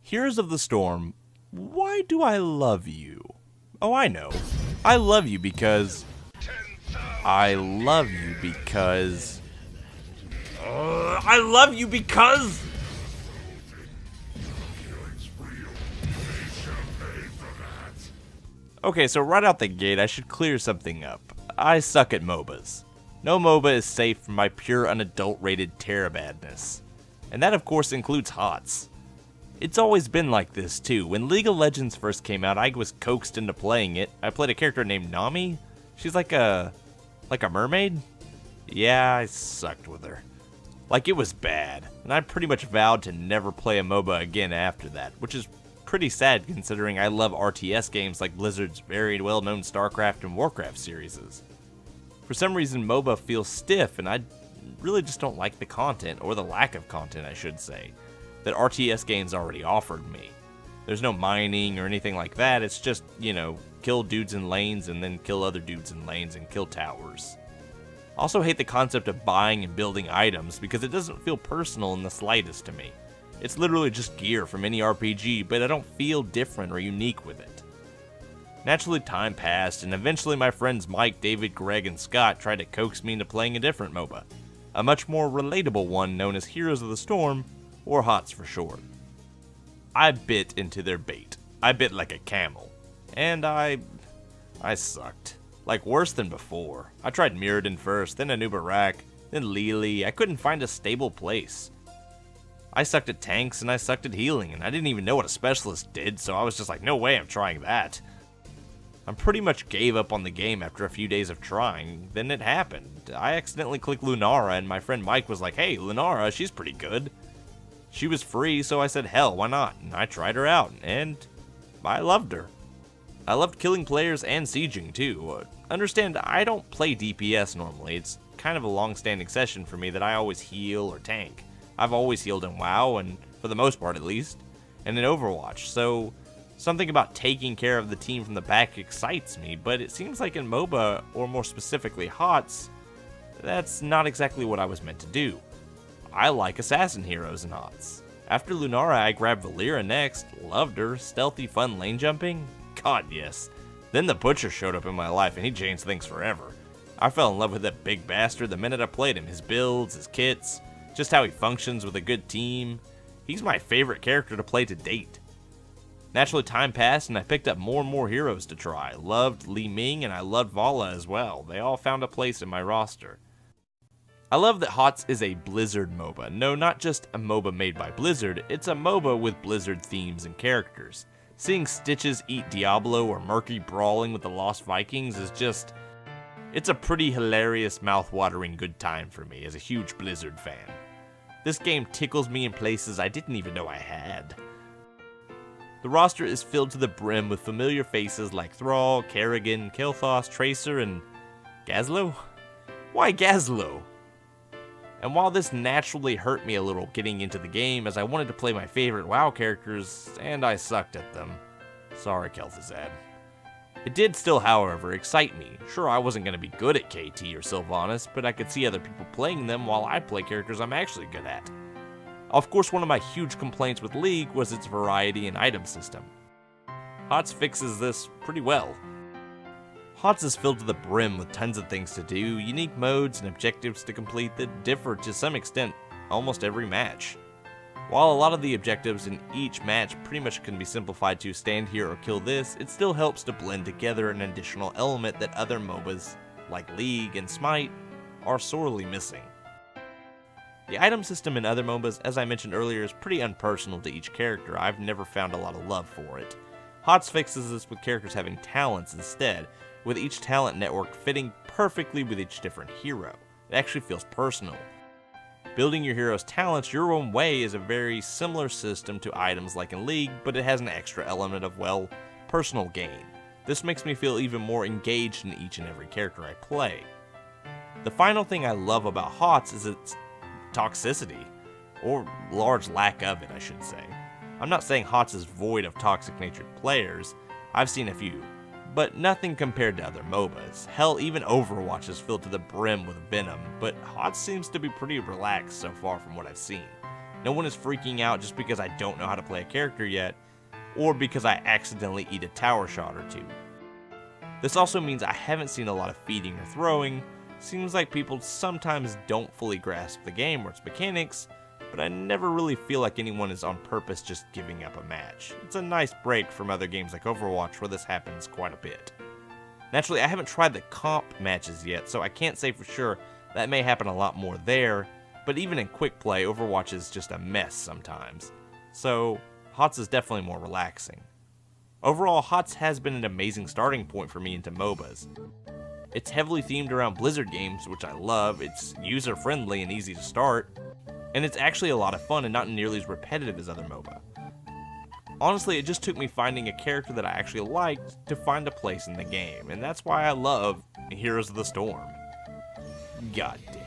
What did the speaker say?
Heroes of the Storm, why do I love you? Oh, I know. I love you because... I love you because... I love you because... Okay, so right out the gate, I should clear something up. I suck at MOBAs. No MOBA is safe from my pure unadulterated terabadness. And that of course includes HOTS. It's always been like this too. When League of Legends first came out, I was coaxed into playing it. I played a character named Nami. She's like a mermaid? Yeah, I sucked with her. Like, it was bad. And I pretty much vowed to never play a MOBA again after that, which is pretty sad considering I love RTS games like Blizzard's very well-known StarCraft and Warcraft series. For some reason, MOBA feels stiff, and I really just don't like the content, or the lack of content, I should say, that RTS games already offered me. There's no mining or anything like that, it's just, you know, kill dudes in lanes and then kill other dudes in lanes and kill towers. Also hate the concept of buying and building items because it doesn't feel personal in the slightest to me. It's literally just gear from any RPG, but I don't feel different or unique with it. Naturally, time passed, and eventually my friends Mike, David, Greg, and Scott tried to coax me into playing a different MOBA. A much more relatable one known as Heroes of the Storm, or HOTS for short. I bit into their bait. I bit like a camel. And I sucked. Like, worse than before. I tried Mirrodin first, then Anubarak, then Lili. I couldn't find a stable place. I sucked at tanks and I sucked at healing, and I didn't even know what a specialist did, so I was just like, no way I'm trying that. I pretty much gave up on the game after a few days of trying, then it happened. I accidentally clicked Lunara, and my friend Mike was like, hey, Lunara, she's pretty good. She was free, so I said, hell, why not? And I tried her out, and I loved her. I loved killing players and sieging too. Understand, I don't play DPS normally. It's kind of a long-standing session for me that I always heal or tank. I've always healed in WoW, and for the most part at least, and in Overwatch, so something about taking care of the team from the back excites me, but it seems like in MOBA, or more specifically HOTS, that's not exactly what I was meant to do. I like assassin heroes in HOTS. After Lunara, I grabbed Valeera next, loved her, stealthy fun lane jumping, god yes. Then the Butcher showed up in my life and he changed things forever. I fell in love with that big bastard the minute I played him, his builds, his kits, just how he functions with a good team. He's my favorite character to play to date. Naturally, time passed and I picked up more and more heroes to try. Loved Li Ming and I loved Vala as well. They all found a place in my roster. I love that HOTS is a Blizzard MOBA. No, not just a MOBA made by Blizzard, it's a MOBA with Blizzard themes and characters. Seeing Stitches eat Diablo or Murky brawling with the Lost Vikings is just... it's a pretty hilarious, mouth-watering good time for me as a huge Blizzard fan. This game tickles me in places I didn't even know I had. The roster is filled to the brim with familiar faces like Thrall, Kerrigan, Kael'thas, Tracer, and... Gazlowe? Why Gazlowe? And while this naturally hurt me a little getting into the game as I wanted to play my favorite WoW characters, and I sucked at them. Sorry, Kel'Thuzad. It did still, however, excite me. Sure, I wasn't going to be good at KT or Sylvanas, but I could see other people playing them while I play characters I'm actually good at. Of course, one of my huge complaints with League was its variety and item system. HOTS fixes this pretty well. HOTS is filled to the brim with tons of things to do, unique modes and objectives to complete that differ to some extent almost every match. While a lot of the objectives in each match pretty much can be simplified to stand here or kill this, it still helps to blend together an additional element that other MOBAs, like League and Smite, are sorely missing. The item system in other MOBAs, as I mentioned earlier, is pretty unpersonal to each character. I've never found a lot of love for it. HOTS fixes this with characters having talents instead, with each talent network fitting perfectly with each different hero. It actually feels personal. Building your hero's talents your own way is a very similar system to items like in League, but it has an extra element of, well, personal gain. This makes me feel even more engaged in each and every character I play. The final thing I love about HOTS is its toxicity, or large lack of it, I should say. I'm not saying HOTS is void of toxic-natured players, I've seen a few, but nothing compared to other MOBAs. Hell, even Overwatch is filled to the brim with venom, but HOTS seems to be pretty relaxed so far from what I've seen. No one is freaking out just because I don't know how to play a character yet, or because I accidentally eat a tower shot or two. This also means I haven't seen a lot of feeding or throwing. Seems like people sometimes don't fully grasp the game or its mechanics, but I never really feel like anyone is on purpose just giving up a match. It's a nice break from other games like Overwatch where this happens quite a bit. Naturally, I haven't tried the comp matches yet, so I can't say for sure. That may happen a lot more there, but even in quick play, Overwatch is just a mess sometimes. So, HOTS is definitely more relaxing. Overall, HOTS has been an amazing starting point for me into MOBAs. It's heavily themed around Blizzard games, which I love. It's user-friendly and easy to start, and it's actually a lot of fun and not nearly as repetitive as other MOBA. Honestly, it just took me finding a character that I actually liked to find a place in the game, and that's why I love Heroes of the Storm. God damn.